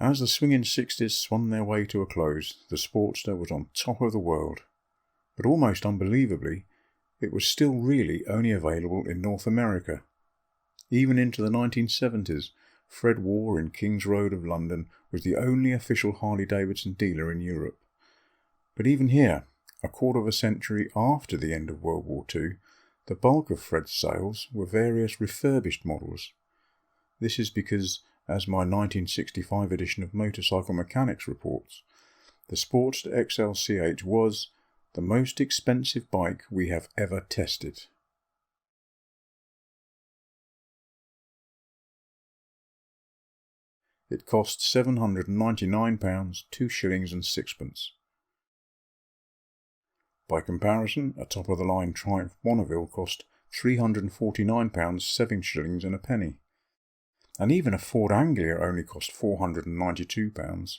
As the swinging 60s swung their way to a close, the Sportster was on top of the world. But almost unbelievably, it was still really only available in North America. Even into the 1970s, Fred Waugh in King's Road of London was the only official Harley-Davidson dealer in Europe. But even here, a quarter of a century after the end of World War II, the bulk of Fred's sales were various refurbished models. This is because, as my 1965 edition of Motorcycle Mechanics reports, the Sportster XL-CH was the most expensive bike we have ever tested. It cost £799, 2 shillings and sixpence. By comparison, a top-of-the-line Triumph Bonneville cost £349, 7 shillings and a penny. And even a Ford Anglia only cost £492.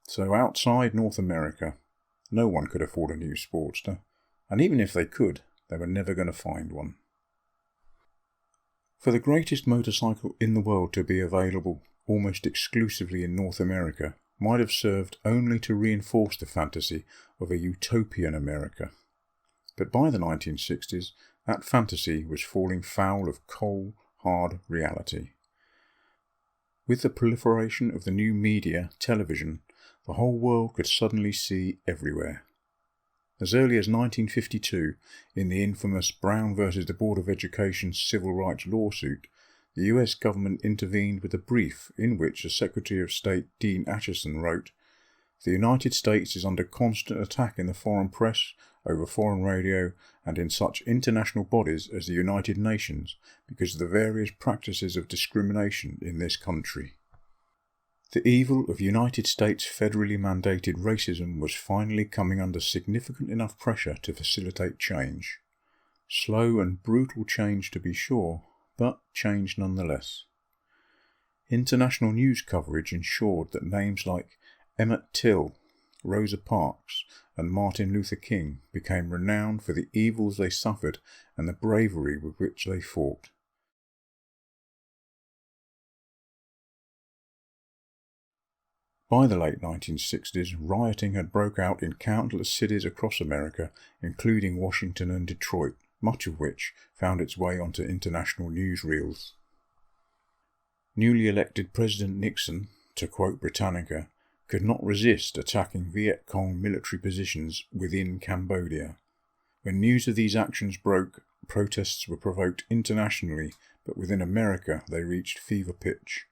So outside North America, no one could afford a new Sportster, and even if they could, they were never going to find one. For the greatest motorcycle in the world to be available almost exclusively in North America might have served only to reinforce the fantasy of a utopian America. But by the 1960s, that fantasy was falling foul of cold, hard reality. With the proliferation of the new media, television, the whole world could suddenly see everywhere. As early as 1952, in the infamous Brown versus the Board of Education civil rights lawsuit, the US government intervened with a brief in which the Secretary of State Dean Acheson wrote, "The United States is under constant attack in the foreign press, over foreign radio, and in such international bodies as the United Nations because of the various practices of discrimination in this country." The evil of United States federally mandated racism was finally coming under significant enough pressure to facilitate change. Slow and brutal change to be sure, but change nonetheless. International news coverage ensured that names like Emmett Till, Rosa Parks, and Martin Luther King became renowned for the evils they suffered and the bravery with which they fought. By the late 1960s, rioting had broke out in countless cities across America, including Washington and Detroit, much of which found its way onto international newsreels. Newly elected President Nixon, to quote Britannica, could not resist attacking Viet Cong military positions within Cambodia. When news of these actions broke, protests were provoked internationally, but within America they reached fever pitch.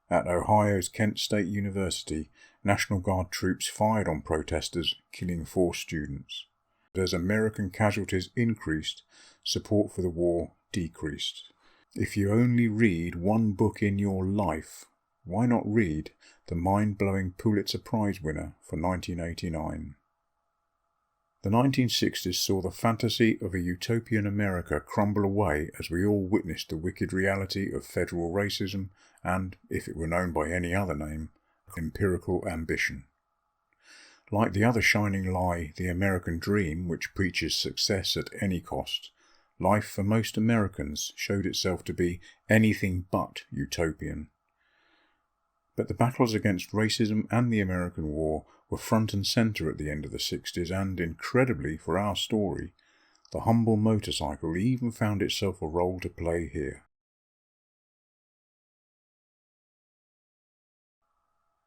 At Ohio's Kent State University, National Guard troops fired on protesters, killing 4 students. As American casualties increased, support for the war decreased. If you only read one book in your life, why not read the mind-blowing Pulitzer Prize winner for 1989? The 1960s saw the fantasy of a utopian America crumble away as we all witnessed the wicked reality of federal racism and, if it were known by any other name, empirical ambition. Like the other shining lie, the American dream, which preaches success at any cost, life for most Americans showed itself to be anything but utopian. But the battles against racism and the American war were front and centre at the end of the 60s, and, incredibly for our story, the humble motorcycle even found itself a role to play here.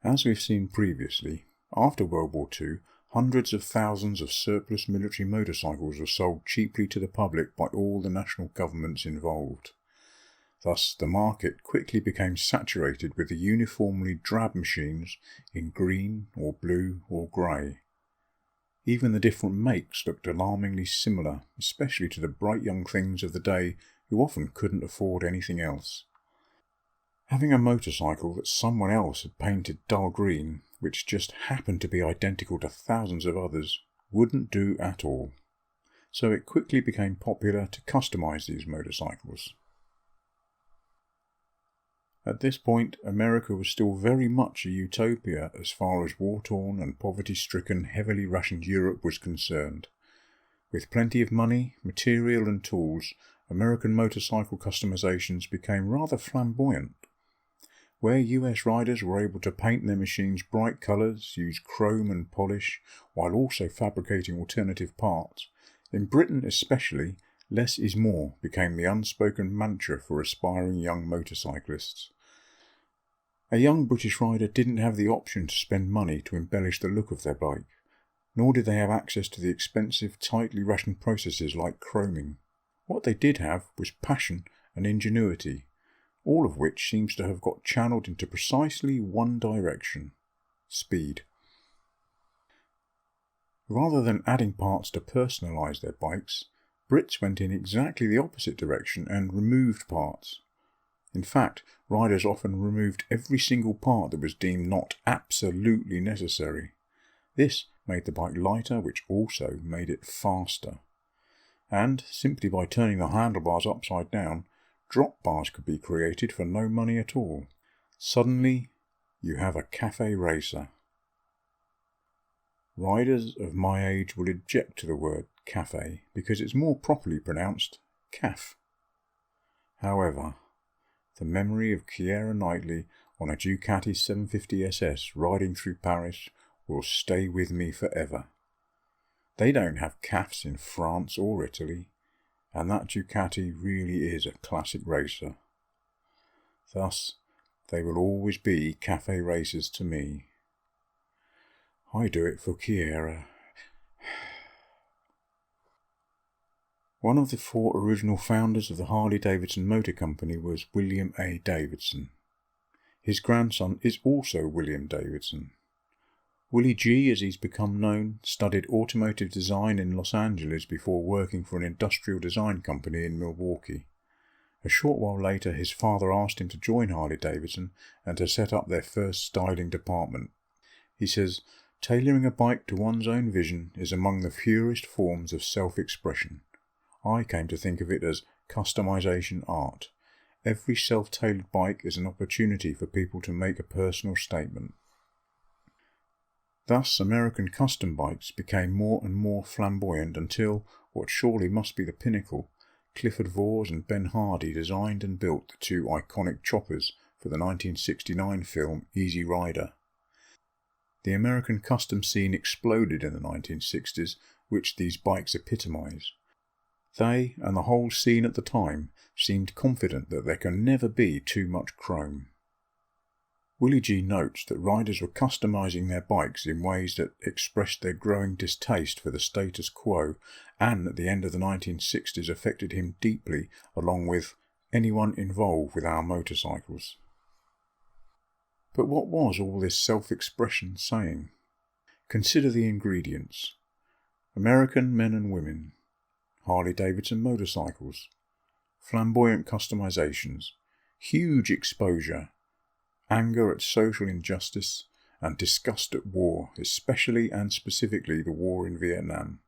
As we've seen previously, after World War II, hundreds of thousands of surplus military motorcycles were sold cheaply to the public by all the national governments involved. Thus, the market quickly became saturated with the uniformly drab machines in green or blue or grey. Even the different makes looked alarmingly similar, especially to the bright young things of the day who often couldn't afford anything else. Having a motorcycle that someone else had painted dull green, which just happened to be identical to thousands of others, wouldn't do at all. So it quickly became popular to customise these motorcycles. At this point, America was still very much a utopia as far as war-torn and poverty-stricken, heavily rationed Europe was concerned. With plenty of money, material and tools, American motorcycle customizations became rather flamboyant. Where US riders were able to paint their machines bright colours, use chrome and polish, while also fabricating alternative parts, in Britain especially, less is more became the unspoken mantra for aspiring young motorcyclists. A young British rider didn't have the option to spend money to embellish the look of their bike, nor did they have access to the expensive, tightly rationed processes like chroming. What they did have was passion and ingenuity, all of which seems to have got channeled into precisely one direction: speed. Rather than adding parts to personalise their bikes, Brits went in exactly the opposite direction and removed parts. In fact, riders often removed every single part that was deemed not absolutely necessary. This made the bike lighter, which also made it faster. And, simply by turning the handlebars upside down, drop bars could be created for no money at all. Suddenly, you have a cafe racer. Riders of my age will object to the word cafe because it's more properly pronounced caf. However, the memory of Keira Knightley on a Ducati 750 SS riding through Paris will stay with me forever. They don't have cafes in France or Italy, and that Ducati really is a classic racer. Thus, they will always be cafe racers to me. I do it for Keira. One of the 4 original founders of the Harley-Davidson Motor Company was William A. Davidson. His grandson is also William Davidson. Willie G, as he's become known, studied automotive design in Los Angeles before working for an industrial design company in Milwaukee. A short while later, his father asked him to join Harley-Davidson and to set up their first styling department. He says, "Tailoring a bike to one's own vision is among the purest forms of self-expression. I came to think of it as customization art. Every self-tailored bike is an opportunity for people to make a personal statement." Thus, American custom bikes became more and more flamboyant until, what surely must be the pinnacle, Clifford Vors and Ben Hardy designed and built the 2 iconic choppers for the 1969 film Easy Rider. The American custom scene exploded in the 1960s, which these bikes epitomise. They, and the whole scene at the time, seemed confident that there can never be too much chrome. Willie G notes that riders were customising their bikes in ways that expressed their growing distaste for the status quo, and at the end of the 1960s affected him deeply, along with anyone involved with our motorcycles. But what was all this self-expression saying? Consider the ingredients. American men and women, Harley-Davidson motorcycles, flamboyant customizations, huge exposure, anger at social injustice, and disgust at war, especially and specifically the war in Vietnam.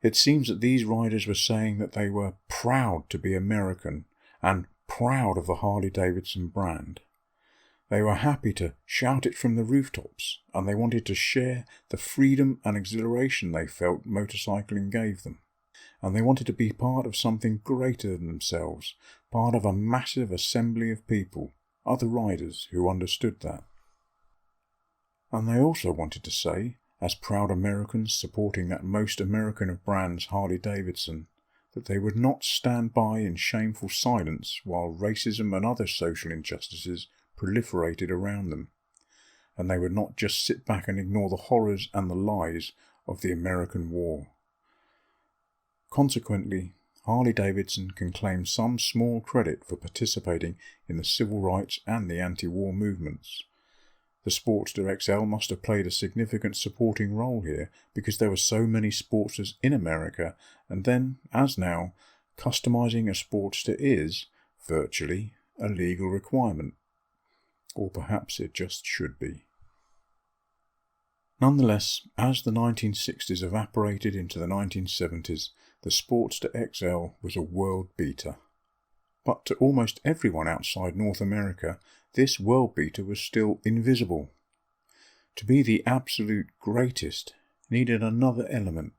It seems that these riders were saying that they were proud to be American and proud of the Harley-Davidson brand. They were happy to shout it from the rooftops, and they wanted to share the freedom and exhilaration they felt motorcycling gave them. And they wanted to be part of something greater than themselves, part of a massive assembly of people, other riders who understood that. And they also wanted to say, as proud Americans supporting that most American of brands, Harley-Davidson, that they would not stand by in shameful silence while racism and other social injustices proliferated around them, and they would not just sit back and ignore the horrors and the lies of the American war. Consequently, Harley-Davidson can claim some small credit for participating in the civil rights and the anti-war movements. The Sportster XL must have played a significant supporting role here because there were so many Sportsters in America, and then, as now, customizing a Sportster is, virtually, a legal requirement. Or perhaps it just should be. Nonetheless, as the 1960s evaporated into the 1970s, the Sportster XL was a world beater. But to almost everyone outside North America, this world beater was still invisible. To be the absolute greatest needed another element,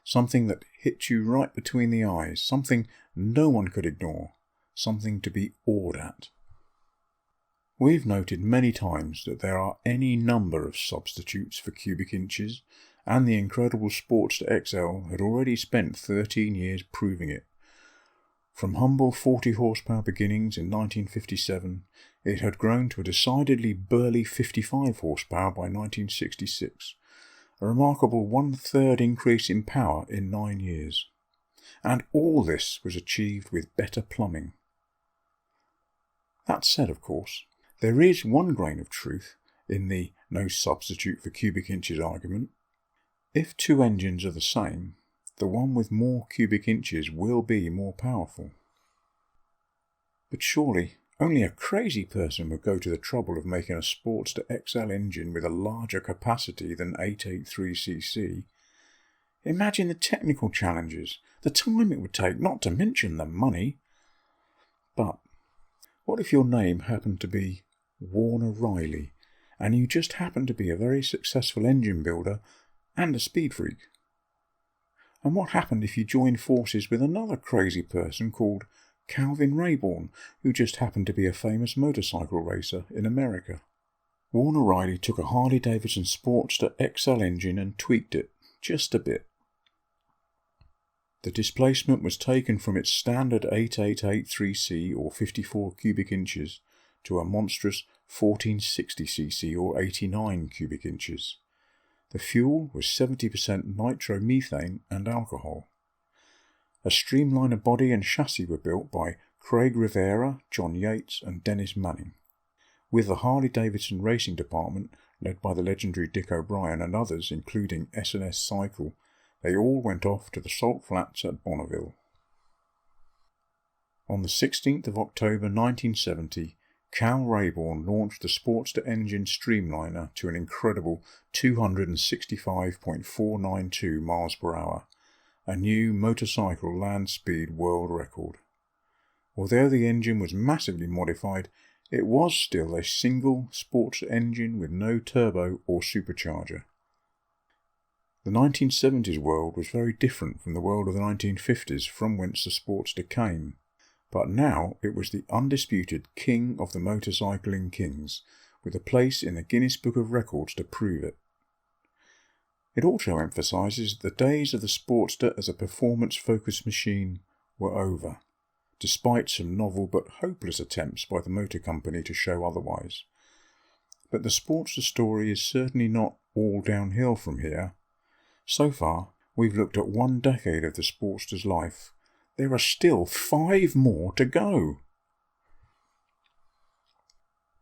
something that hit you right between the eyes, something no one could ignore, something to be awed at. We've noted many times that there are any number of substitutes for cubic inches, and the incredible Sportster XL had already spent 13 years proving it. From humble 40 horsepower beginnings in 1957, it had grown to a decidedly burly 55 horsepower by 1966, a remarkable 1/3 increase in power in 9 years. And all this was achieved with better plumbing. That said, of course, there is one grain of truth in the no substitute for cubic inches argument. If two engines are the same, the one with more cubic inches will be more powerful. But surely, only a crazy person would go to the trouble of making a Sportster XL engine with a larger capacity than 883cc. Imagine the technical challenges, the time it would take, not to mention the money. But what if your name happened to be Warner Riley, and you just happened to be a very successful engine builder and a speed freak? And what happened if you joined forces with another crazy person called Calvin Rayborn, who just happened to be a famous motorcycle racer in America? Warner Riley took a Harley-Davidson Sportster XL engine and tweaked it just a bit. The displacement was taken from its standard 8883c or 54 cubic inches to a monstrous 1460cc or 89 cubic inches. The fuel was 70% nitromethane and alcohol. A streamliner body and chassis were built by Craig Rivera, John Yates and Dennis Manning, with the Harley-Davidson racing department led by the legendary Dick O'Brien and others including S&S Cycle. They all went off to the salt flats at Bonneville. On the 16th of October 1970, Cal Rayborn launched the Sportster engine streamliner to an incredible 265.492 miles per hour, a new motorcycle land speed world record. Although the engine was massively modified, it was still a single Sportster engine with no turbo or supercharger. The 1970s world was very different from the world of the 1950s, from whence the Sportster came. But now it was the undisputed king of the motorcycling kings, with a place in the Guinness Book of Records to prove it. It also emphasises the days of the Sportster as a performance-focused machine were over, despite some novel but hopeless attempts by the motor company to show otherwise. But the Sportster story is certainly not all downhill from here. So far, we've looked at 1 decade of the Sportster's life. There are still 5 more to go.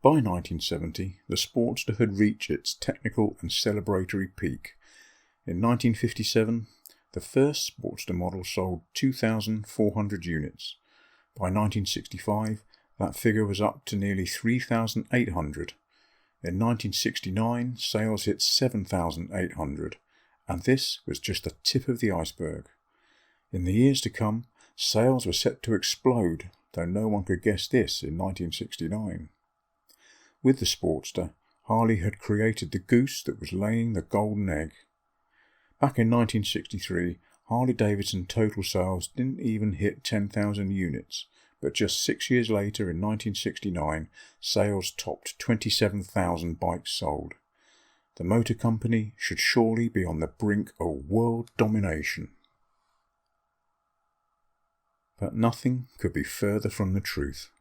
By 1970, the Sportster had reached its technical and celebratory peak. In 1957, the first Sportster model sold 2,400 units. By 1965, that figure was up to nearly 3,800. In 1969, sales hit 7,800, and this was just the tip of the iceberg. In the years to come, sales were set to explode, though no one could guess this in 1969. With the Sportster, Harley had created the goose that was laying the golden egg. Back in 1963, Harley-Davidson total sales didn't even hit 10,000 units, but just 6 years later in 1969, sales topped 27,000 bikes sold. The motor company should surely be on the brink of world domination. But nothing could be further from the truth.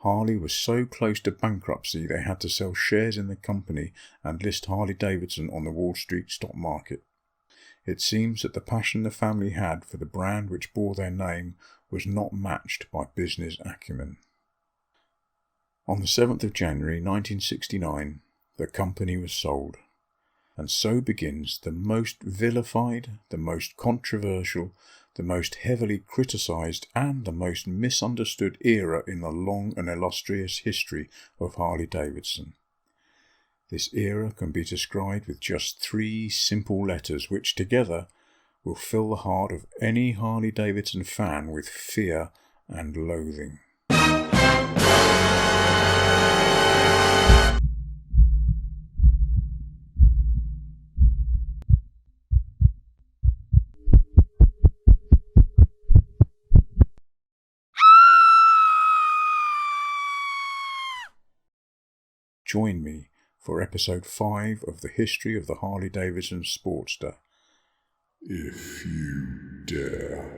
Harley was so close to bankruptcy they had to sell shares in the company and list Harley-Davidson on the Wall Street stock market. It seems that the passion the family had for the brand which bore their name was not matched by business acumen. On the 7th of January 1969, the company was sold. And so begins the most vilified, the most controversial, the most heavily criticised and the most misunderstood era in the long and illustrious history of Harley-Davidson. This era can be described with just 3 simple letters which together will fill the heart of any Harley-Davidson fan with fear and loathing. Join me for episode 5 of the history of the Harley-Davidson Sportster. If you dare.